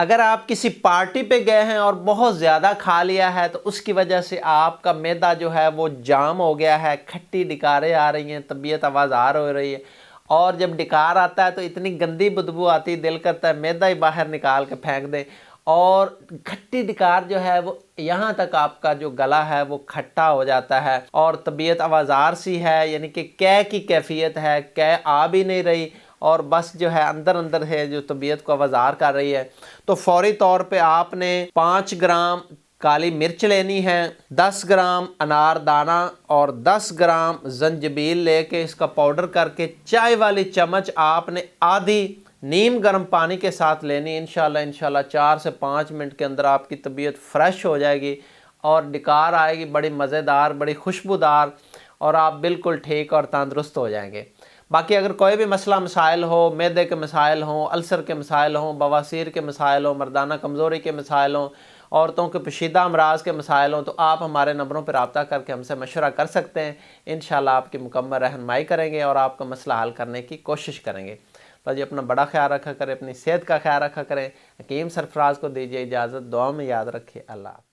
اگر آپ کسی پارٹی پہ گئے ہیں اور بہت زیادہ کھا لیا ہے تو اس کی وجہ سے آپ کا معدہ جو ہے وہ جام ہو گیا ہے، کھٹی ڈکاریں آ رہی ہیں، طبیعت آوازار ہو رہی ہے، اور جب ڈکار آتا ہے تو اتنی گندی بدبو آتی ہے، دل کرتا ہے معدہ ہی باہر نکال کے پھینک دیں۔ اور کھٹی ڈکار جو ہے وہ یہاں تک آپ کا جو گلا ہے وہ کھٹا ہو جاتا ہے اور طبیعت آوازار سی ہے، یعنی کہ قے کی کیفیت ہے، قے آ بھی نہیں رہی اور بس جو ہے اندر اندر ہے جو طبیعت کو آوازار کر رہی ہے، تو فوری طور پہ آپ نے 5 گرام کالی مرچ لینی ہے، 10 گرام انار دانہ اور 10 گرام زنجبیل لے کے اس کا پاؤڈر کر کے چائے والی چمچ آپ نے آدھی نیم گرم پانی کے ساتھ لینی۔ انشاءاللہ 4 سے 5 منٹ کے اندر آپ کی طبیعت فریش ہو جائے گی اور ڈکار آئے گی بڑی مزیدار، بڑی خوشبودار، اور آپ بالکل ٹھیک اور تندرست ہو جائیں گے۔ باقی اگر کوئی بھی مسئلہ مسائل ہو، معدے کے مسائل ہوں، السر کے مسائل ہوں، بواسیر کے مسائل ہوں، مردانہ کمزوری کے مسائل ہوں، عورتوں کے پوشیدہ امراض کے مسائل ہوں، تو آپ ہمارے نمبروں پر رابطہ کر کے ہم سے مشورہ کر سکتے ہیں۔ انشاءاللہ آپ کی مکمل رہنمائی کریں گے اور آپ کا مسئلہ حل کرنے کی کوشش کریں گے۔ تو جی اپنا بڑا خیال رکھا کریں، اپنی صحت کا خیال رکھا کریں۔ حکیم سرفراز کو دیجیے اجازت، دعا میں یاد رکھیے۔ اللہ حافظ۔